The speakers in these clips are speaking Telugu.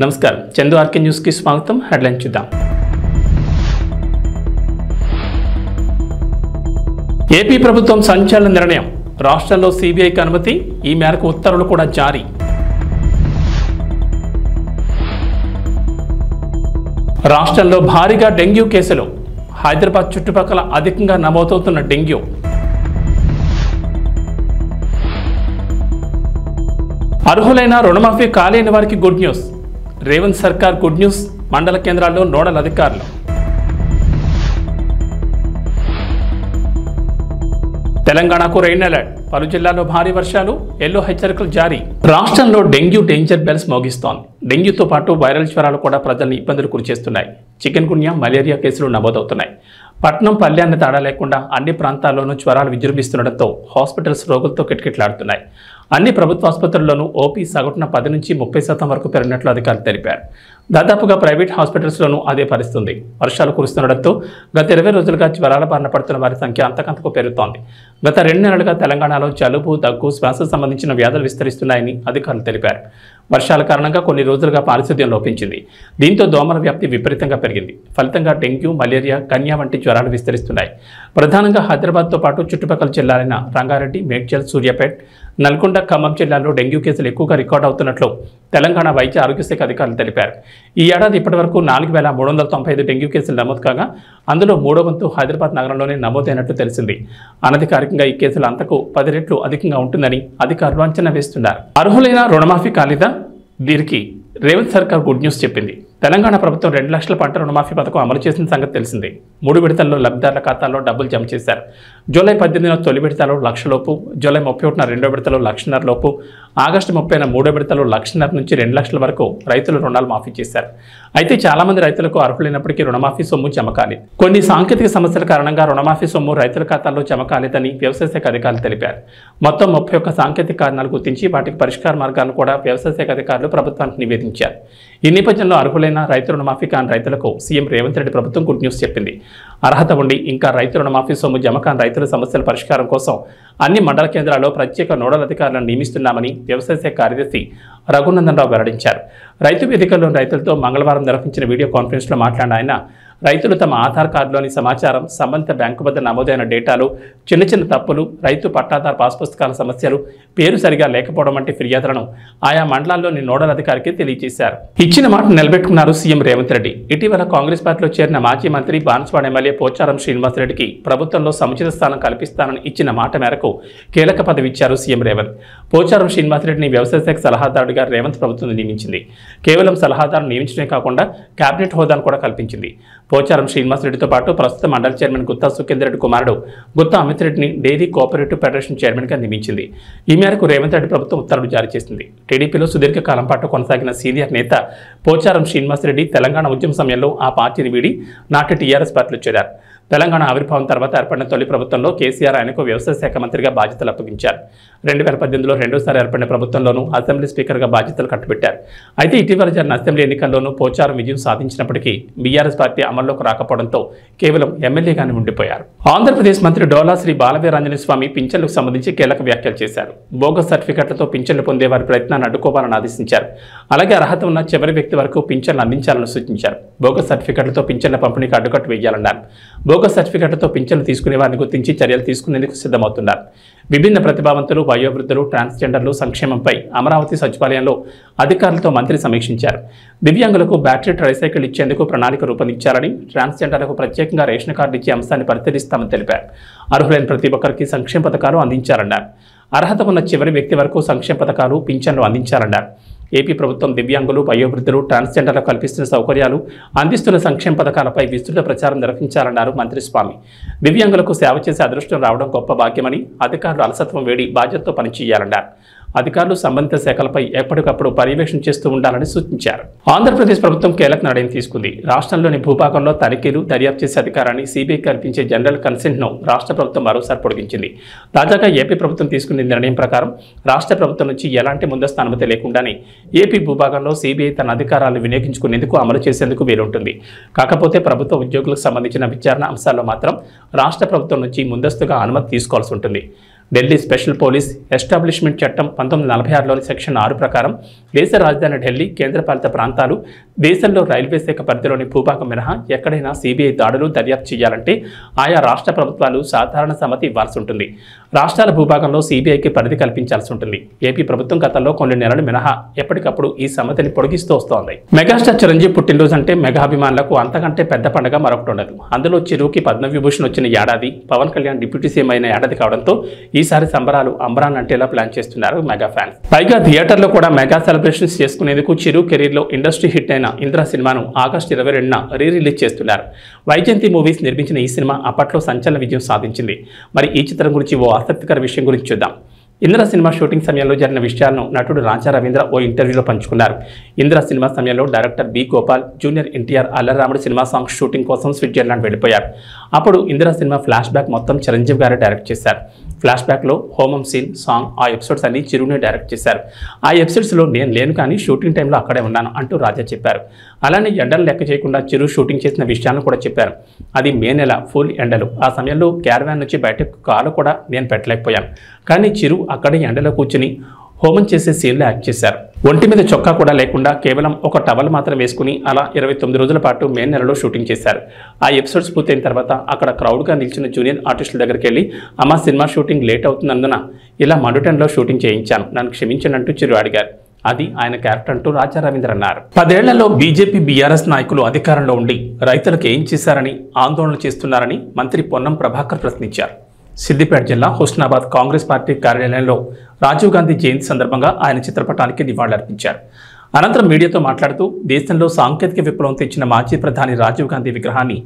నమస్కారం చందు ఆర్కే న్యూస్ కి స్వాగతం. హెడ్లైన్ చూద్దాం. ఏపీ ప్రభుత్వం సంచలన నిర్ణయం. రాష్ట్రంలో సిబిఐకి అనుమతి. ఈ మేరకు ఉత్తర్వులు కూడా జారీ. రాష్ట్రంలో భారీగా డెంగ్యూ కేసులు. హైదరాబాద్ చుట్టుపక్కల అధికంగా నమోదవుతున్న డెంగ్యూ. అర్హులైన రుణమాఫీ కాలేని వారికి గుడ్ న్యూస్. రేవంత్ సర్కార్ గుడ్ న్యూస్. మండల కేంద్రాల్లో నోడల్ అధికారులు. తెలంగాణకు రెయిన్ అలర్ట్. పలు జిల్లాల్లో భారీ వర్షాలు. ఎల్లో హెచ్చరికలు జారీ. రాష్ట్రంలో డెంగ్యూ డేంజర్ బెల్స్ మోగిస్తోంది. డెంగ్యూతో పాటు వైరల్ జ్వరాలు కూడా ప్రజల్ని ఇబ్బందులు గురిచేస్తున్నాయి. చికెన్ గున్యా, మలేరియా కేసులు నమోదవుతున్నాయి. పట్నం పల్లె అన్న తేడా లేకుండా అన్ని ప్రాంతాల్లోనూ జ్వరాలు విజృంభిస్తుండటంతో హాస్పిటల్స్ రోగులతో కిటకిటలాడుతున్నాయి. అన్ని ప్రభుత్వ ఆసుపత్రుల్లోనూ ఓపీ సగటున 10 నుంచి 30% వరకు పెరిగినట్లు అధికారులు తెలిపారు. దాదాపుగా ప్రైవేట్ హాస్పిటల్స్లోనూ అదే పరిస్థితుంది. వర్షాలు కురుస్తుండటంతో గత 20 రోజులుగా జ్వరాల బారిన పడుతున్న వారి సంఖ్య అంతకంతకు పెరుగుతోంది. గత 2 నెలలుగా తెలంగాణలో జలుబు, దగ్గు, శ్వాస సంబంధించిన వ్యాధులు విస్తరిస్తున్నాయని అధికారులు తెలిపారు. వర్షాల కారణంగా కొన్ని రోజులుగా పారిశుద్ధ్యం లోపించింది. దీంతో దోమల వ్యాప్తి విపరీతంగా పెరిగింది. ఫలితంగా డెంగ్యూ, మలేరియా, కన్యా వంటి జ్వరాలు విస్తరిస్తున్నాయి. ప్రధానంగా హైదరాబాద్తో పాటు చుట్టుపక్కల జిల్లాలైన రంగారెడ్డి, మేడ్చల్, సూర్యాపేట, నల్గొండ, ఖమ్మం జిల్లాల్లో డెంగ్యూ కేసులు ఎక్కువగా రికార్డు అవుతున్నట్లు తెలంగాణ వైద్య ఆరోగ్య శాఖ అధికారులు తెలిపారు. ఈ ఏడాది ఇప్పటివరకు 4,395 డెంగ్యూ కేసులు నమోదు కాగా అందులో 3వ వంతు హైదరాబాద్ నగరంలోనే నమోదైనట్లు తెలిసింది. అనధికారికంగా ఈ కేసులు అంతకు 10 రెట్లు అధికంగా ఉంటుందని అధికారులు అంచనా వేస్తున్నారు. అర్హులైన రుణమాఫీ కాలేదా? దీనికి రేవంత్ సర్కార్ గుడ్ న్యూస్ చెప్పింది. తెలంగాణ ప్రభుత్వం 2 లక్షల పంట రుణమాఫీ పథకం అమలు చేసిన సంగతి తెలిసిందే. 3 విడతల్లో లబ్ధిదారుల ఖాతాల్లో డబ్బులు జమ చేశారు. జూలై 18న తొలి విడతలో 1,00,000 లోపు, జూలై 31న 2వ విడతలో 1,50,000 లోపు, ఆగస్టు 30న 3వ విడతలో 1,50,000 నుంచి 2 లక్షల వరకు రైతులు రుణాలు మాఫీ చేశారు. అయితే చాలా మంది రైతులకు అర్హులైనప్పటికీ రుణమాఫీ సొమ్ము జమ కాలేదు. కొన్ని సాంకేతిక సమస్యల కారణంగా రుణమాఫీ సొమ్ము రైతుల ఖాతాల్లో జమ కాలేదని వ్యవసాయ శాఖ అధికారులు తెలిపారు. మొత్తం 31 సాంకేతిక కారణాలు గుర్తించి వాటికి పరిష్కార మార్గాలను కూడా వ్యవసాయ శాఖ అధికారులు ప్రభుత్వానికి నివేదించారు. ఈ నేపథ్యంలో అర్హులైన రైతు రుణమాఫీ కాని రైతులకు సీఎం రేవంత్ రెడ్డి ప్రభుత్వం గుడ్ న్యూస్ చెప్పింది. అర్హత ఉండి ఇంకా రైతు రుణమాఫీ సొమ్ము జమ కాని రైతుల సమస్యల పరిష్కారం కోసం అన్ని మండల కేంద్రాల్లో ప్రత్యేక నోడల్ అధికారులను నియమిస్తున్నామని వ్యవసాయ శాఖ కార్యదర్శి రఘునందన్ రావు వెల్లడించారు. రైతు వేదికల్లోని రైతులతో మంగళవారం నిర్వహించిన వీడియో కాన్ఫరెన్స్లో మాట్లాడిన ఆయన రైతులు తమ ఆధార్ కార్డులోని సమాచారం, సంబంధిత బ్యాంకు వద్ద నమోదైన డేటాలు, చిన్న తప్పులు, రైతు పట్టాదారు పాస్ పుస్తకాల సమస్యలు, పేరు సరిగా లేకపోవడం వంటి ఫిర్యాదులను ఆయా మండలాల్లోని నోడల్ అధికారికి తెలియజేశారు. ఇచ్చిన మాట నిలబెట్టుకున్నారు సీఎం రేవంత్ రెడ్డి. ఇటీవల కాంగ్రెస్ పార్టీలో చేరిన మాజీ మంత్రి, బాన్స్వాడ ఎమ్మెల్యే పోచారం శ్రీనివాసరెడ్డికి ప్రభుత్వంలో సముచిత స్థానం కల్పిస్తానని ఇచ్చిన మాట మేరకు కీలక పదవి ఇచ్చారు సీఎం రేవంత్. పోచారం శ్రీనివాసరెడ్డిని వ్యవసాయ శాఖ సలహాదారుడిగా రేవంత్ ప్రభుత్వం నియమించింది. కేవలం సలహాదారును నియమించడమే కాకుండా కేబినెట్ హోదాను కూడా కల్పించింది. పోచారం శ్రీనివాసరెడ్డితో పాటు ప్రస్తుత మండల చైర్మన్ గుత్తా సుఖేందర్ రెడ్డి కుమారుడు గుత్తా అమిత్ రెడ్డిని డైరీ కోఆపరేటివ్ ఫెడరేషన్ చైర్మన్గా నియమించింది. ఈ మేరకు రేవంత్ రెడ్డి ప్రభుత్వం ఉత్తర్వులు జారీ చేసింది. టీడీపీలో సుదీర్ఘకాలం పాటు కొనసాగిన సీనియర్ నేత పోచారం శ్రీనివాసరెడ్డి తెలంగాణ ఉద్యమ సమయంలో ఆ పార్టీని వీడి నాటి టీఆర్ఎస్ పార్టీలో చేరారు. తెలంగాణ ఆవిర్భావం తర్వాత ఏర్పడిన తొలి ప్రభుత్వంలో కేసీఆర్ ఆయనకు వ్యవసాయ శాఖ మంత్రిగా బాధ్యతలు అప్పగించారు. 2018లో రెండోసారి ఏర్పడిన ప్రభుత్వంలోనూ అసెంబ్లీ స్పీకర్గా బాధ్యతలు కట్టబెట్టారు. అయితే ఇటీవల జరిగిన అసెంబ్లీ ఎన్నికల్లోనూ పోచారం విజయం సాధించినప్పటికీ బీఆర్ఎస్ పార్టీ అమల్లోకి రాకపోవడంతో కేవలం ఎమ్మెల్యేగానే ఉండిపోయారు. ఆంధ్రప్రదేశ్ మంత్రి డోలా శ్రీ బాలవీరాంజనేయ స్వామి పింఛన్లకు సంబంధించి కీలక వ్యాఖ్యలు చేశారు. బోగస్ సర్టిఫికెట్లతో పింఛన్లు పొందే వారి ప్రయత్నాన్ని అడ్డుకోవాలని ఆదేశించారు. అలాగే అర్హత ఉన్న చివరి వ్యక్తి వరకు పింఛన్లు అందించాలని సూచించారు. బోగస్ సర్టిఫికెట్లతో పింఛన్ల పంపిణీకి అడ్డుకట్టు వేయాలన్నారు. బోగస్ సర్టిఫికెట్లతో పింఛన్లు తీసుకునే వారిని గుర్తించి చర్యలు తీసుకునేందుకు సిద్ధమవుతున్నారు. విభిన్న ప్రతిభావంతులు, వయోవృద్ధులు, ట్రాన్స్జెండర్లు సంక్షేమంపై అమరావతి సచివాలయంలో అధికారులతో మంత్రి సమీక్షించారు. దివ్యాంగులకు బ్యాటరీ ట్రైసైకిల్ ఇచ్చేందుకు ప్రణాళిక రూపొందించాలని, ట్రాన్స్జెండర్లకు ప్రత్యేకంగా రేషన్ కార్డు ఇచ్చే అంశాన్ని పరిశీలిస్తామని తెలిపారు. అర్హులైన ప్రతి ఒక్కరికి సంక్షేమ పథకాలు అందించాలన్నారు. అర్హత ఉన్న చివరి వ్యక్తి వరకు సంక్షేమ పథకాలు, పింఛన్లు అందించాలన్నారు. ఏపీ ప్రభుత్వం దివ్యాంగులు, వయోవృద్ధులు, ట్రాన్స్జెండర్లకు కల్పిస్తున్న సౌకర్యాలు, అందిస్తున్న సంక్షేమ పథకాలపై విస్తృత ప్రచారం నిర్వహించాలన్నారు మంత్రి స్వామి. దివ్యాంగులకు సేవ చేసే అదృష్టం రావడం గొప్ప భాగ్యమని, అధికారులు అలసత్వం వేడి బాధ్యతతో పనిచేయాలన్నారు. అధికారులు సంబంధిత శాఖలపై ఎప్పటికప్పుడు పర్యవేక్షణ చేస్తూ ఉండాలని సూచించారు. ఆంధ్రప్రదేశ్ ప్రభుత్వం కీలక నిర్ణయం తీసుకుంది. రాష్ట్రంలోని భూభాగంలో తనిఖీలు, దర్యాప్తు చేసే అధికారాన్ని సీబీఐ కల్పించే జనరల్ కన్సెంట్ను రాష్ట్ర ప్రభుత్వం మరోసారి పొడిగించింది. తాజాగా ఏపీ ప్రభుత్వం తీసుకున్న నిర్ణయం ప్రకారం రాష్ట్ర ప్రభుత్వం నుంచి ఎలాంటి ముందస్తు అనుమతి లేకుండానే ఏపీ భూభాగంలో సీబీఐ తన అధికారాలను వినియోగించుకునేందుకు, అమలు చేసేందుకు వీలుంటుంది. కాకపోతే ప్రభుత్వ ఉద్యోగులకు సంబంధించిన విచారణ అంశాల్లో మాత్రం రాష్ట్ర ప్రభుత్వం నుంచి ముందస్తుగా అనుమతి తీసుకోవాల్సి ఉంటుంది. ఢిల్లీ స్పెషల్ పోలీస్ ఎస్టాబ్లిష్మెంట్ చట్టం 1946లోని సెక్షన్ 6 ప్రకారం దేశ రాజధాని ఢిల్లీ, కేంద్రపాలిత ప్రాంతాలు, దేశంలో రైల్వే శాఖ పరిధిలోని భూభాగం మినహా ఎక్కడైనా సిబిఐ దాడులు దర్యాప్తు చేయాలంటే ఆయా రాష్ట్ర ప్రభుత్వాలు సాధారణ సమ్మతి ఇవ్వాల్సి ఉంటుంది. రాష్ట్రాల భూభాగంలో సిబిఐకి పరిధి కల్పించాల్సి ఉంటుంది. ఏపీ ప్రభుత్వం గతంలో కొన్ని నెలలు మినహా ఎప్పటికప్పుడు ఈ సమ్మతిని పొడిగిస్తూ వస్తోంది. మెగాస్టార్ చిరంజీవి పుట్టినరోజు అంటే మెగాభిమానులకు అంతకంటే పెద్ద పండుగ మరొకటి ఉండదు. అందులో చిరుకి పద్మవిభూషణ్ వచ్చిన ఏడాది, పవన్ కళ్యాణ్ డిప్యూటీ సీఎం అయిన ఏడాది కావడంతో ఈసారి సంబరాలు అంబరాన్ అంటేలా ప్లాన్ చేస్తున్నారు మెగా ఫ్యాన్స్. పైగా థియేటర్లో కూడా మెగా సెలబ్రేషన్స్ చేసుకునేందుకు చిరు కెరీర్ లో ఇండస్ట్రీ హిట్ అయిన ఇంద్ర సినిమాను ఆగస్టు 22న రిలీజ్ చేస్తున్నారు. వైజయంతి మూవీస్ నిర్మించిన ఈ సినిమా అప్పట్లో సంచలన విజయం సాధించింది. మరి ఈ చిత్రం గురించి ఓ ఆసక్తికర విషయం గురించి చూద్దాం. ఇంద్ర సినిమా షూటింగ్ సమయంలో జరిగిన విషయాలను నటుడు రాజా రవీంద్ర ఓ ఇంటర్వ్యూలో పంచుకున్నారు. ఇంద్ర సినిమా సమయంలో director B Gopal, junior NTR, Allaramudu cinema songs shooting కోసం స్విట్జర్లాండ్ వెళ్ళిపోయారు. అప్పుడు ఇంద్ర సినిమా ఫ్లాష్ బ్యాక్ మొత్తం చిరంజీవి గారే డైరెక్ట్ చేశారు. ఫ్లాష్ బ్యాక్లో హోమం సీన్, సాంగ్, ఆ ఎపిసోడ్స్ అన్ని చిరునే డైరెక్ట్ చేశారు. ఆ ఎపిసోడ్స్లో నేను లేను కానీ షూటింగ్ టైంలో అక్కడే ఉన్నాను అంటూ రాజా చెప్పారు. అలానే ఎండలు లెక్క చేయకుండా చిరు షూటింగ్ చేసిన విషయాలను కూడా చెప్పారు. అది మే నెల, ఫుల్ ఎండలు. ఆ సమయంలో క్యారవాన్ నుంచి బయటకు కాలు కూడా నేను పెట్టలేకపోయాను. కానీ చిరు అక్కడే ఎండలో కూర్చుని హోమం చేసే సీన్లో యాక్ట్ చేశారు. ఒంటి మీద చొక్కా కూడా లేకుండా కేవలం ఒక టవల్ మాత్రం వేసుకుని అలా 29 రోజుల పాటు మే నెలలో షూటింగ్ చేశారు. ఆ ఎపిసోడ్స్ పూర్తయిన తర్వాత అక్కడ క్రౌడ్గా నిలిచిన జూనియర్ ఆర్టిస్టుల దగ్గరికి వెళ్ళి, అమ్మ సినిమా షూటింగ్ లేట్ అవుతున్నందున ఇలా మండుటెన్లో షూటింగ్ చేయించాను, నన్ను క్షమించండి అంటూ చిరు అడిగారు. అది ఆయన క్యారెక్టర్ అంటూ రాజా రవీంద్ర అన్నారు. 10 ఏళ్లలో బీజేపీ, బీఆర్ఎస్ నాయకులు అధికారంలో ఉండి రైతులకు ఏం చేశారని ఆందోళన చేస్తున్నారని మంత్రి పొన్నం ప్రభాకర్ ప్రశ్నించారు. సిద్దిపేట జిల్లా హుస్నాబాద్ కాంగ్రెస్ పార్టీ కార్యాలయంలో రాజీవ్ గాంధీ జయంతి సందర్భంగా ఆయన చిత్రపటానికి నివాళులర్పించారు. అనంతరం మీడియాతో మాట్లాడుతూ, దేశంలో సాంకేతిక విప్లవం తెచ్చిన మాజీ ప్రధాని రాజీవ్ గాంధీ విగ్రహాన్ని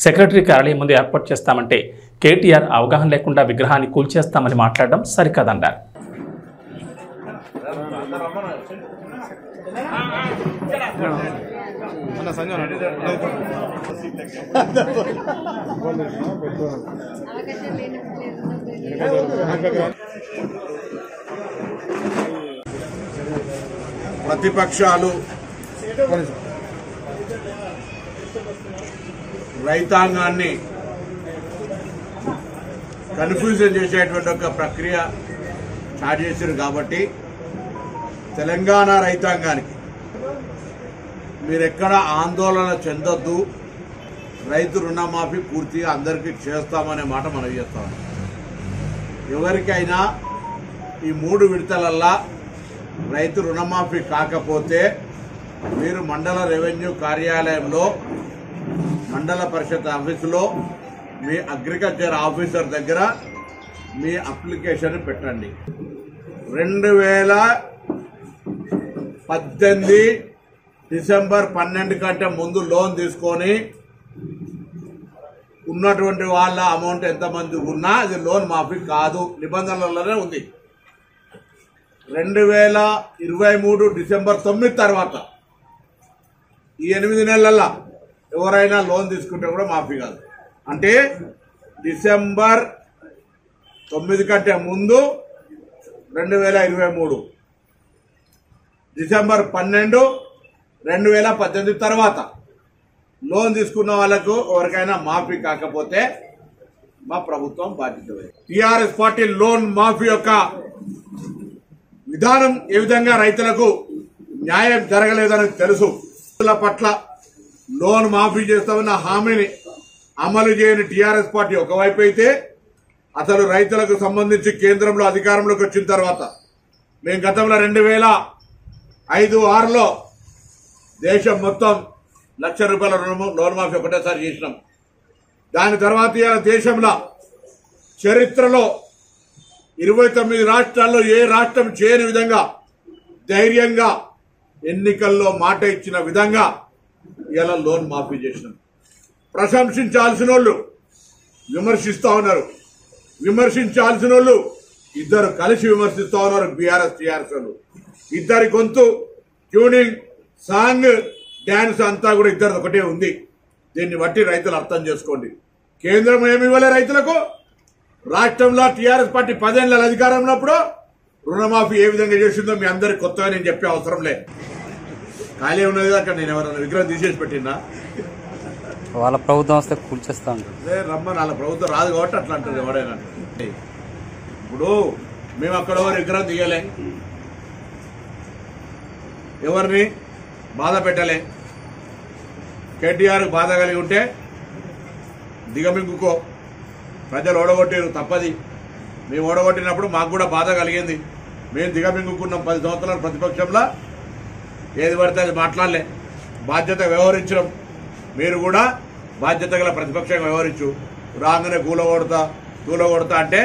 సెక్రటరీ కార్యాలయం ముందు ఏర్పాటు చేస్తామంటే కేటీఆర్ అవగాహన లేకుండా విగ్రహాన్ని కూల్చేస్తామని మాట్లాడడం సరికాదన్నారు. ప్రతిపక్షాలు రైతాంగాన్ని కన్ఫ్యూజన్ చేసేటువంటి ఒక ప్రక్రియ స్టార్ట్ చేశారు. కాబట్టి తెలంగాణ రైతాంగానికి మీరెక్కడ ఆందోళన చెందొద్దు, రైతు రుణమాఫీ పూర్తిగా అందరికీ చేస్తామనే మాట మనం చేస్తాం. ఎవరికైనా ఈ 3 విడతలల్లా రైతు రుణమాఫీ కాకపోతే మీరు మండల రెవెన్యూ కార్యాలయంలో, మండల పరిషత్ ఆఫీసులో, మీ అగ్రికల్చర్ ఆఫీసర్ దగ్గర మీ అప్లికేషన్ పెట్టండి. 2018 డిసెంబర్ 12 కంటే ముందు లోన్ తీసుకొని ఉన్నటువంటి వాళ్ళ అమౌంట్ ఎంతమంది ఉన్నా అది లోన్ మాఫీ కాదు, నిబంధనలలోనే ఉంది. 2023 డిసెంబర్ 9 తర్వాత ఈ 8 నెలల ఎవరైనా లోన్ తీసుకుంటే కూడా మాఫీ కాదు. అంటే డిసెంబర్ 9 కంటే ముందు 2023, డిసెంబర్ 12 2018 తర్వాత లోన్ తీసుకున్న వాళ్లకు ఎవరికైనా మాఫీ కాకపోతే మా ప్రభుత్వం బాధ్యత. టీఆర్ఎస్ పార్టీ లోన్ మాఫీ యొక్క విధానం ఏ విధంగా రైతులకు న్యాయం జరగలేదని తెలుసు. రైతుల పట్ల లోన్ మాఫీ చేస్తామన్న హామీని అమలు చేయని టీఆర్ఎస్ పార్టీ ఒకవైపు అయితే, అసలు రైతులకు సంబంధించి కేంద్రంలో అధికారంలోకి వచ్చిన తర్వాత మేము గతంలో 2005-6లో దేశం మొత్తం ₹1,00,000 లోన్ మాఫీ ఒకటేసారి చేసినాం. దాని తర్వాత దేశంలో చరిత్రలో 29 రాష్ట్రాల్లో ఏ రాష్ట్రం చేయని విధంగా ధైర్యంగా ఎన్నికల్లో మాట ఇచ్చిన విధంగా ఇలా లోన్ మాఫీ చేసినాం. ప్రశంసించాల్సిన వాళ్ళు విమర్శిస్తా ఉన్నారు, విమర్శించాల్సిన వాళ్ళు ఇద్దరు కలిసి విమర్శిస్తా ఉన్నారు. బీఆర్ఎస్ టీఆర్ఎస్ వాళ్ళు ఇద్దరి గొంతు, ట్యూనింగ్, సాంగ్, డ్యాన్స్ అంతా కూడా ఇద్దరు ఒకటే ఉంది. దీన్ని బట్టి రైతులు అర్థం చేసుకోండి. కేంద్రం ఏమి ఇవ్వలే రైతులకు. రాష్ట్రంలో టీఆర్ఎస్ పార్టీ 10 ఏళ్ల అధికారం ఉన్నప్పుడు రుణమాఫీ ఏ విధంగా చేసిందో మీ అందరికి కొత్తగా నేను చెప్పే అవసరం లేదు. ఖాళీ ఉన్నది అక్కడ నేను ఎవరైనా విగ్రహం తీసేసి పెట్టినా వాళ్ళ ప్రభుత్వం వస్తే కూల్చేస్తా ఉంటారు. రమ్మని వాళ్ళ ప్రభుత్వం రాదు కాబట్టి అట్లా అంటారు ఎవరైనా. ఇప్పుడు మేము అక్కడ విగ్రహం దిగలే, ఎవరిని బాధ పెట్టలే. కేటీఆర్ బాధ కలిగి ఉంటే దిగమింగుకో, ప్రజలు ఓడగొట్టారు తప్పది. మేము ఓడగొట్టినప్పుడు మాకు కూడా బాధ కలిగింది. మేము దిగమింగుకున్నాం 10 సంవత్సరాలు ప్రతిపక్షంలో, ఏది పడితే అది మాట్లాడలే, బాధ్యత వ్యవహరించడం. మీరు కూడా బాధ్యత గల ప్రతిపక్షంగా వ్యవహరించు. రాగానే కూలగొడతా అంటే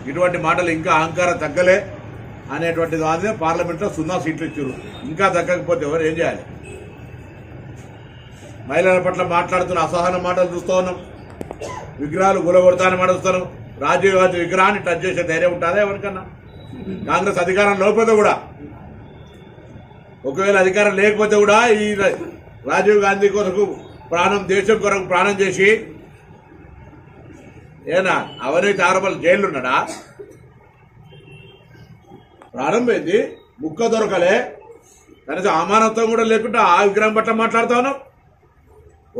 ఇటువంటి మాటలు ఇంకా అహంకారం తగ్గలే అనేటువంటి దాని పార్లమెంట్లో 0 సీట్లు ఇచ్చారు. ఇంకా తగ్గకపోతే ఎవరు ఏం చేయాలి? మహిళల పట్ల మాట్లాడుతున్న అసహన మాటలు చూస్తూ ఉన్నాం. విగ్రహాలు కూలగొడతానని మాట్లాడుతున్నాం. రాజీవ్ గాంధీ విగ్రహాన్ని టచ్ చేసే ధైర్యం ఉంటుందా ఎవరికన్నా? కాంగ్రెస్ అధికారం లేకపోతే కూడా, ఒకవేళ అధికారం లేకపోతే కూడా ఈ రాజీవ్ గాంధీ కొరకు దేశం కొరకు ప్రాణం చేసి ఏనా అవినీతి ఆరోపణలు జైలు ఉన్నాడా? ప్రాణం పోయింది, ముక్క దొరకలే, కనీసం అమానత్వం కూడా లేకుండా ఆ విగ్రహం పట్ల మాట్లాడుతా ఉన్నాం.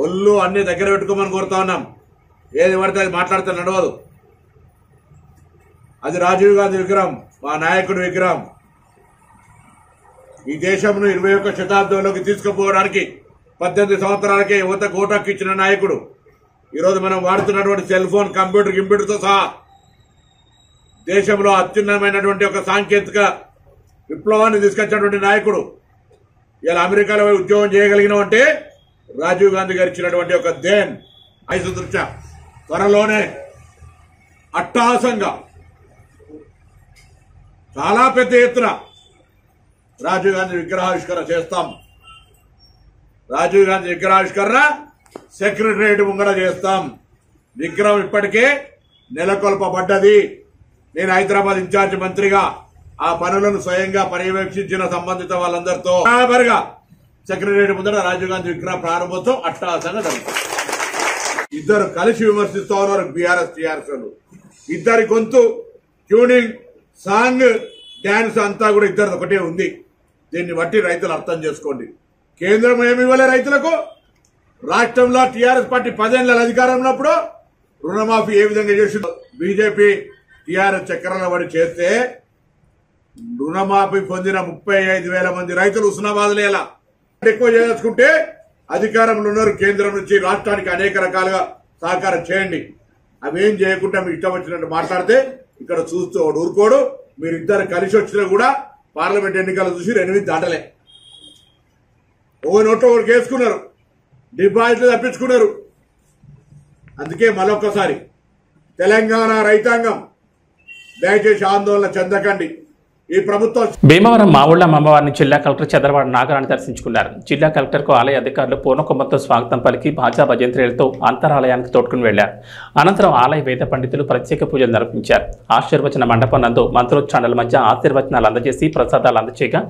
ఒళ్ళు అన్ని దగ్గర పెట్టుకోమని కోరుతా ఉన్నాం. ఏది పడితే అది మాట్లాడితే నడవదు. అది రాజీవ్ గాంధీ విగ్రహం, మా నాయకుడి విగ్రహం. ఈ దేశంను 21వ శతాబ్దంలోకి తీసుకుపోవడానికి 18 సంవత్సరాలకే యువతకు ఓటు ఇచ్చిన నాయకుడు. ఈరోజు మనం వాడుతున్నటువంటి సెల్ ఫోన్, కంప్యూటర్తో సహా దేశంలో అత్యున్నతమైనటువంటి ఒక సాంకేతిక విప్లవాన్ని తీసుకొచ్చినటువంటి నాయకుడు. ఇలా అమెరికాలో ఉద్యోగం చేయగలిగినామంటే రాజీవ్ గాంధీ గారు ఇచ్చినటువంటి ఒక దేన్. ఐసు దృష్ట్యా త్వరలోనే అట్టహాసంగా చాలా పెద్ద ఎత్తున రాజీవ్ గాంధీ విగ్రహావిష్కరణ చేస్తాం. రాజీవ్ గాంధీ విగ్రహావిష్కరణ సెక్రటరియట్ ముంగడ చేస్తాం. విగ్రహం ఇప్పటికే నెలకొల్పబడ్డది. నేను హైదరాబాద్ ఇన్ఛార్జ్ మంత్రిగా ఆ పనులను స్వయంగా పర్యవేక్షించిన సంబంధిత వాళ్ళందరితో బరాబర్గా సెక్రటరియట్ ముందర రాజీవ్ గాంధీ విగ్రహ ప్రారంభోత్సవం అట్టహాసంగా జరుగుతుంది. ఇద్దరు కలిసి విమర్శిస్తూ ఉన్నారు బీఆర్ఎస్ టీఆర్ఎస్. ఇద్దరి గొంతు, ట్యూనింగ్, సాంగ్, డ్యాన్స్ అంతా కూడా ఇద్దరు ఒకటే ఉంది. దీన్ని బట్టి రైతులు అర్థం చేసుకోండి. కేంద్రం ఏమి ఇవ్వలే రైతులకు. రాష్ట్రంలో టీఆర్ఎస్ పార్టీ 10 ఏళ్ల అధికారం ఉన్నప్పుడు రుణమాఫీ ఏ విధంగా చేసిందో బీజేపీ టీఆర్ఎస్ చక్రాల పడి చేస్తే రుణమాఫీ పొందిన 35,000 మంది రైతులు హుస్నాబాద్లో ఎలా ఎక్కువ చేసుకుంటే అధికారంలో ఉన్నారు. కేంద్రం నుంచి రాష్ట్రానికి అనేక రకాలుగా సహకారం చేయండి. అవేం చేయకుండా మీరు ఇష్టం వచ్చినట్టు మాట్లాడితే ఇక్కడ చూస్తూ ఊరుకోడు. మీరిద్దరు కలిసి వచ్చినా కూడా పార్లమెంట్ ఎన్నికలు చూసి 8 దాటలే. నోట్లో ఒకటి వేసుకున్నారు, డిపాజిట్లు తప్పించుకున్నారు. అందుకే మరొకసారి తెలంగాణ రైతాంగం దయచేసి ఆందోళన చెందకండి. ఈ ప్రభుత్వం భీమవరం మావుళ్ల అమ్మవారిని జిల్లా కలెక్టర్ చంద్రబాబు నాగరాణి దర్శించుకున్నారు. జిల్లా కలెక్టర్కు ఆలయ అధికారులు పూర్ణకుంభంతో స్వాగతం పలికి భాజా భజంత్రీలతో అంతరాలయానికి తోడ్కొని వెళ్లారు. అనంతరం ఆలయ వేద పండితులు ప్రత్యేక పూజలు నిర్వహించారు. ఆశీర్వచన మండపం నందు మంత్రోచ్చారణల మధ్య ఆశీర్వచనాలు అందజేసి ప్రసాదాలు అందచేయగా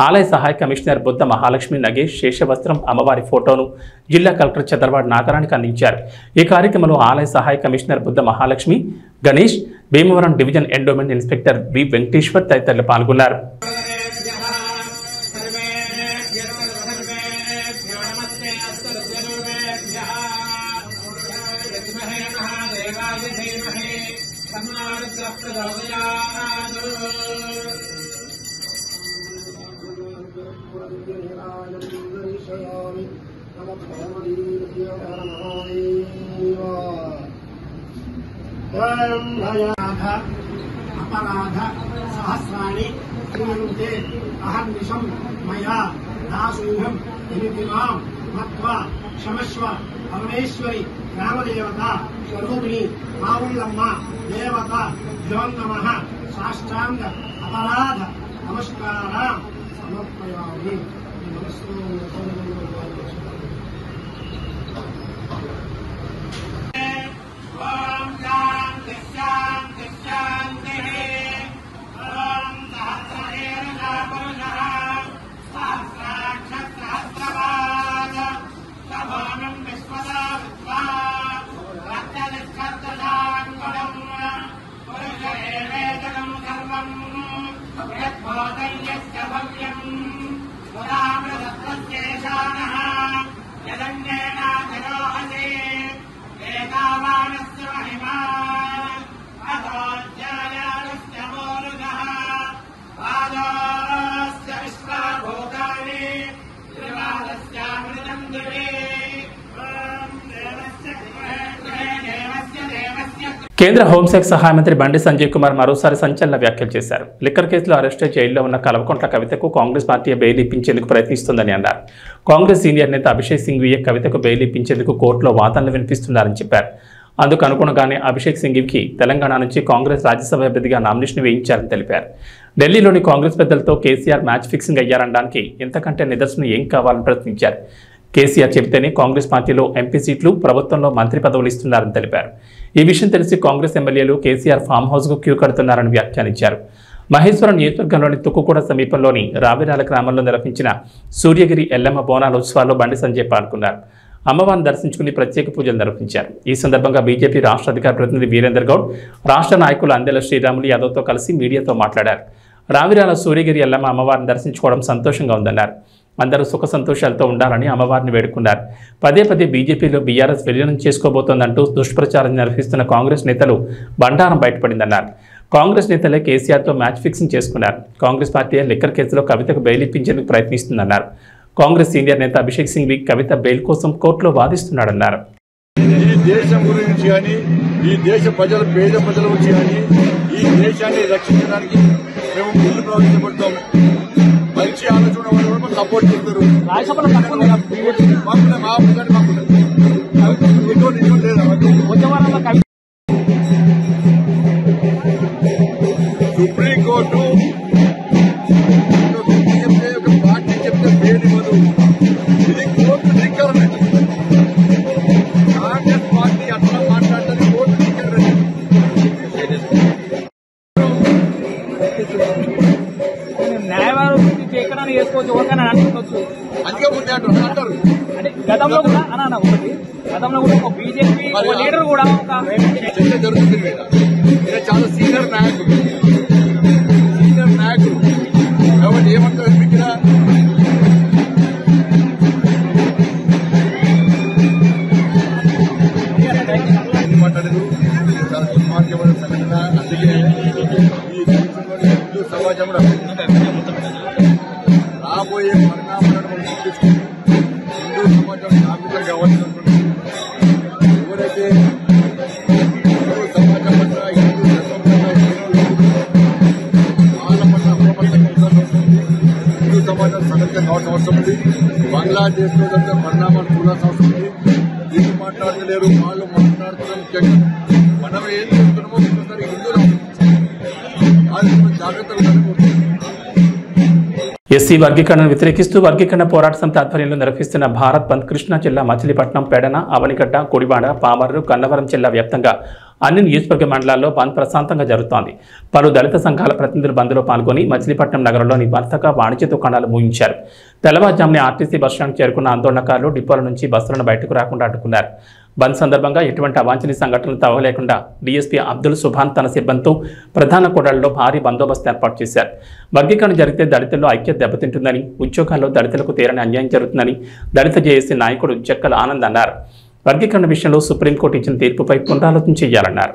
ఆలయ సహాయ కమిషనర్ బుద్ధ మహాలక్ష్మి నగేష్ శేషవస్త్రం అమ్మవారి ఫోటోను జిల్లా కలెక్టర్ చంద్రబాబు నాగరానికి అందించారు. ఈ కార్యక్రమంలో ఆలయ సహాయ commissioner Buddha Mahalakshmi, Ganesh, Bhimavaram division endowment inspector వి వెంకటేశ్వర్ తదితరులు పాల్గొన్నారు. अपराध सहस्राणि क्रियन्ते अहर्निशं मया दासोऽहं इति मत्वा क्षमस्व परमेश्वरी ग्रामदेवता स्वरूपिणी माउल्लम्मा देवता भ्यो नमः साष्टांग अपराध नमस्कारां समर्पयामि. కేంద్ర హోంశాఖ సహాయ మంత్రి బండి సంజయ్ కుమార్ మరోసారి సంచలన వ్యాఖ్యలు చేశారు. లిక్కర్ కేసులో అరెస్టు జైల్లో ఉన్న కల్వకుంట్ల కవితకు కాంగ్రెస్ పార్టీ బెయిల్ ఇప్పించేందుకు ప్రయత్నిస్తుందని అన్నారు. కాంగ్రెస్ సీనియర్ నేత అభిషేక్ సింఘ్వి కవితకు బెయిల్ ఇప్పించేందుకు కోర్టులో వాదనలు వినిపిస్తున్నారని చెప్పారు. అందుకు అనుగుణంగానే అభిషేక్ సింఘ్వికి తెలంగాణ నుంచి కాంగ్రెస్ రాజ్యసభ అభ్యర్థిగా నామినేషన్ వేయించారని తెలిపారు. ఢిల్లీలోని కాంగ్రెస్ పెద్దలతో కేసీఆర్ మ్యాచ్ ఫిక్సింగ్ అయ్యారనడానికి ఇంతకంటే నిదర్శనం ఏం కావాలని ప్రశ్నించారు. కేసీఆర్ చెబితేనే కాంగ్రెస్ పార్టీలో ఎంపీ సీట్లు, ప్రభుత్వంలో మంత్రి పదవులు ఇస్తున్నారని తెలిపారు. ఈ విషయం తెలిసి కాంగ్రెస్ ఎమ్మెల్యేలు కేసీఆర్ ఫామ్ హౌస్కు క్యూ కడుతున్నారని వ్యాఖ్యానించారు. మహేశ్వరం నియోజకవర్గంలోని తుక్కుగూడ సమీపంలోని రావిరాల గ్రామంలో నిర్వహించిన సూర్యగిరి ఎల్లమ్మ బోనాల ఉత్సవాల్లో బండి సంజయ్ పాల్గొన్నారు. అమ్మవారిని దర్శించుకుని ప్రత్యేక పూజలు నిర్వహించారు. ఈ సందర్భంగా బీజేపీ రాష్ట్ర అధికార ప్రతినిధి వీరేందర్ గౌడ్, రాష్ట్ర నాయకులు అందెల శ్రీరాములు యాదవ్తో కలిసి మీడియాతో మాట్లాడారు. రావిరాల సూర్యగిరి ఎల్లమ్మ అమ్మవారిని దర్శించుకోవడం సంతోషంగా ఉందన్నారు. అందరూ సుఖ సంతోషాలతో ఉండాలని అమ్మవారిని వేడుకున్నారు. పదే పదే బీజేపీలో బీఆర్ఎస్ విలీనం చేసుకోబోతోందంటూ దుష్ప్రచారం నిర్వహిస్తున్న కాంగ్రెస్ నేతలు బండారం బయటపడిందన్నారు. కాంగ్రెస్ నేతలే కేసీఆర్తో మ్యాచ్ ఫిక్సింగ్ చేసుకున్నారు. కాంగ్రెస్ పార్టీ లిక్కర్ కేసులో కవితకు బెయిల్ ఇప్పించేందుకు ప్రయత్నిస్తుందన్నారు. కాంగ్రెస్ సీనియర్ నేత అభిషేక్ సింఘ్వి కవిత బెయిల్ కోసం కోర్టులో వాదిస్తున్నాడన్నారు. ఈ దేశం గురించి కానీ, ఈ దేశ ప్రజల పేద ప్రజల గురించి కానీ, ఈ దేశాన్ని రక్షించడానికి మేము ముందు ప్రవర్తించబడతాం. మంచి ఆలోచన వాళ్ళు కూడా సపోర్ట్ చేస్తారు. సుప్రీంకోర్టు చెప్తే ఒక పార్టీ చెప్తే పేరు ఇవ్వదు. ఇది కోర్టు ధిక్కరమే. కాంగ్రెస్ పార్టీ అట్లా మాట్లాడుతుంది, కోర్టు ధిక్కరమే. న్యాయవాదం చేయకడానికి చేసుకోవచ్చు, ఓకేనా అనుకోవచ్చు. అందుకే ముందే అంటారు. అంటే గతంలో కూడా అన్న ఒకటి, గతంలో కూడా ఒక బీజేపీ లీడర్ కూడా ఒక చర్చ జరుగుతుంది మీద చాలా సీనియర్ నాయకుడు కాబట్టి ఏమంటారు అనిపించినా మాట్లాడదు. చాలా దుర్మార్గమైన సంఘటన. అందుకే ఈ హిందూ సమాజంలో రాబోయే పరిణామాలను మనం గుర్తిస్తుంది. హిందూ సమాజం జాగ్రత్తగా కావాల్సి ఉంటుంది. ఎవరైతే హిందూ సమాజం పట్ల, హిందూ ధర్మం వాళ్ళ పట్ల అప్రమత్తంగా ఉండాల్సి వస్తుంది. హిందూ సమాజం సంఘటన కావాల్సిన అవసరం ఉంది. బంగ్లాదేశ్ లో జరిగిన పరిణామాలు చూడాల్సిన అవసరం ఉంది. వీళ్ళు మాట్లాడలేరు, వాళ్ళు మాట్లాడుతున్న ముఖ్యంగా మనం ఏం చేస్తున్నామో ఒకసారి హిందువులు జాగ్రత్తగా ఉండాలి. ఎస్సీ వర్గీకరణను వ్యతిరేకిస్తూ వర్గీకరణ పోరాట సమితి ఆధ్వర్యంలో నిర్వహిస్తున్న భారత్ బంద్ కృష్ణా జిల్లా మచిలీపట్నం, పెడన, అవనిగడ్డ, కొడివాడ, పామర్రు, గన్నవరం జిల్లా వ్యాప్తంగా అన్ని నియోజకవర్గ మండలాల్లో బంద్ ప్రశాంతంగా జరుగుతోంది. పలు దళిత సంఘాల ప్రతినిధులు బంద్లో పాల్గొని మచిలీపట్నం నగరంలోని వర్తక, వాణిజ్య దుకాణాలు మూయించారు. తెల్లవారుజామునే ఆర్టీసీ బస్టాండ్ చేరుకున్న ఆందోళనకారులు డిపోల నుంచి బస్సులను బయటకు రాకుండా అడ్డుకున్నారు. బంద్ సందర్భంగా ఎటువంటి అవాంఛనీయ సంఘటనలు తవ్వలేకుండా డీఎస్పీ అబ్దుల్ సుభాన్ తన సిబ్బందితో ప్రధాన కూడళ్లలో భారీ బందోబస్తు ఏర్పాటు చేశారు. వర్గీకరణ జరిగితే దళితుల్లో ఐక్యత దెబ్బతింటుందని, ఉద్యోగాల్లో దళితులకు తీరని అన్యాయం జరుగుతుందని దళిత జేఏసీ నాయకుడు జక్కల్ ఆనంద్ అన్నారు. వర్గీకరణ విషయంలో సుప్రీంకోర్టు ఇచ్చిన తీర్పుపై పునరాలోచన చేయాలన్నారు.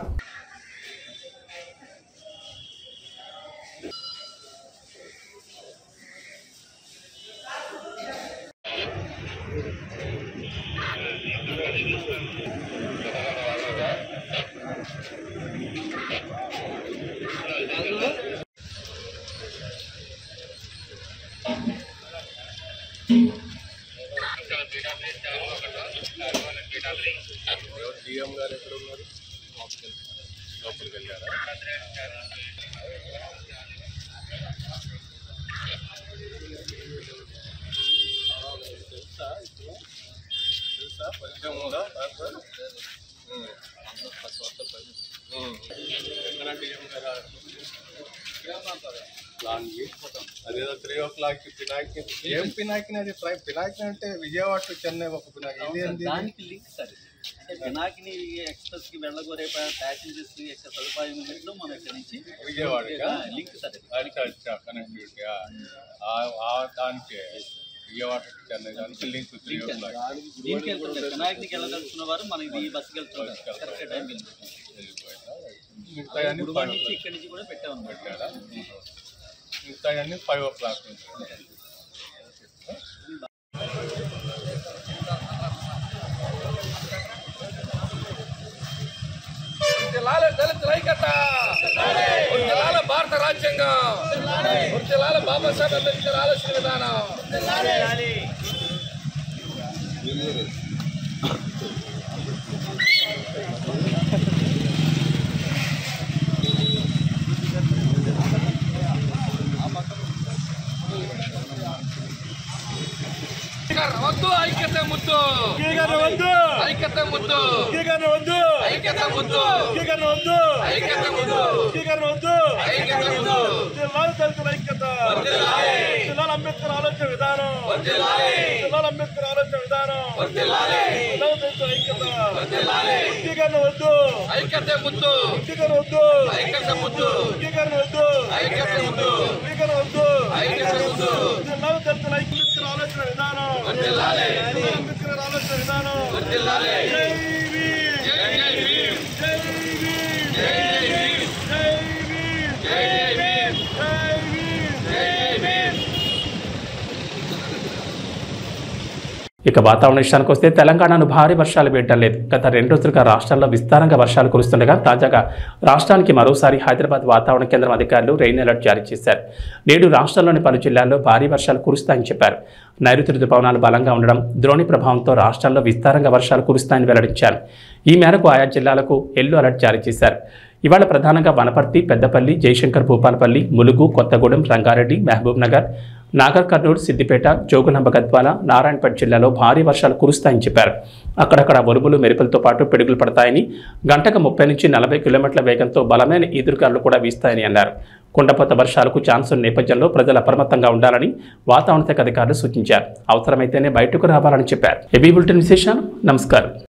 సీఎం గారు ఎక్కడ ఉన్నారు? లోపలికి వెళ్ళారా? తెలుసా పరిచయం ఉందా? ఎక్కడ సీఎం గారు ప్లాన్ చేసిపోతాం. అదేదో 3 o'clock పినాకి. ఏం పినాకిని? అది పినాకిని అంటే విజయవాడ టు చెన్నై ఒక పినాకి. ఇది దానికి లింక్ సార్. అంటే పినాకిని ఎక్స్ప్రెస్ కి వెళ్ళగోరే ప్యాసింజర్స్ యొక్క సదుపాయం ఉన్నట్లు మనం ఇక్కడ నుంచి విజయవాడ లింక్ సార్. కనెక్టివిటీ దానికి విజయవాడ టు చెన్నై దానికి లింక్ 3 o'clock. దీనికి వెళ్తుంటారు. పినాకినికి వెళ్ళదలుచుకున్న వారు మనకి ఈ బస్సుకి వెళ్తుంటారు. కరెక్ట్ టైం గుడివాడ నుంచి ఇక్కడి నుంచి కూడా పెట్టామన్నమాట. మిగతా అన్ని 5 o'clock నుంచి. దళితుల ఐక్యత, వర్ధిల్లాలి భారత రాజ్యాంగం, వర్ధిల్లాలి బాబాసాహెబ్ అంబేద్కర్ ఆలోచన విధానం. వద్దు ఐక్యత ముద్దు, ఐక్యత ముద్దు, ఐక్యత ముద్దు, ఐక్యత ముద్దు, ఐక్యత ముద్దు. దళితుల ఐక్యత, అంబేద్కర్ ఆలోచన విధానం, అంబేద్కర్ ఆలోచన విధానం, దళితుల ఐక్యత, వద్దు ఐక్యత ముద్దు, వద్దు ఐక్యత ముద్దు, వద్దు ఐక్యత ముద్దు, వద్దు ఐక్యత ముద్దు. దళితుల అంబేద్కర్ ఆలోచన విధానం, అంబేద్కర్ ఆలోచన విధానం. జై భీమ్, జై భీమ్, జై భీమ్, జై భీమ్, జై భీమ్, జై భీమ్, జై భీమ్, జై భీమ్. ఇక వాతావరణ విషయానికి వస్తే తెలంగాణను భారీ వర్షాలు వేయడం లేదు. గత 2 రోజులుగా రాష్ట్రంలో విస్తారంగా వర్షాలు కురుస్తుండగా తాజాగా రాష్ట్రానికి మరోసారి హైదరాబాద్ వాతావరణ కేంద్రం అధికారులు రెయిన్ అలర్ట్ జారీ చేశారు. నేడు రాష్ట్రంలోని పలు జిల్లాల్లో భారీ వర్షాలు కురుస్తాయని చెప్పారు. నైరుతి రుతుపవనాలు బలంగా ఉండడం, ద్రోణి ప్రభావంతో రాష్ట్రంలో విస్తారంగా వర్షాలు కురుస్తాయని వెల్లడించారు. ఈ మేరకు ఆయా జిల్లాలకు ఎల్లో అలర్ట్ జారీ చేశారు. ఇవాళ ప్రధానంగా వనపర్తి, పెద్దపల్లి, జయశంకర్, భూపాలపల్లి, ములుగు, కొత్తగూడెం, రంగారెడ్డి, మహబూబ్ నగర్, నాగర్ కర్నూలు, సిద్దిపేట, జోగులాంబ గద్వాల, నారాయణపేట జిల్లాలో భారీ వర్షాలు కురుస్తాయని చెప్పారు. అక్కడక్కడ ఉరుములు, మెరుపులతో పాటు పిడుగులు పడతాయని, గంటకు 30 నుంచి 40 కిలోమీటర్ల వేగంతో బలమైన ఈదురుగాలులు కూడా వీస్తాయని అన్నారు. కుండపోత వర్షాలకు ఛాన్స్ ఉన్న నేపథ్యంలో ప్రజలు అప్రమత్తంగా ఉండాలని వాతావరణ శాఖ అధికారులు సూచించారు. అవసరమైతేనే బయటకు రావాలని చెప్పారు. ఏబీ బులెటిన్ విశేషాలు. నమస్కారం.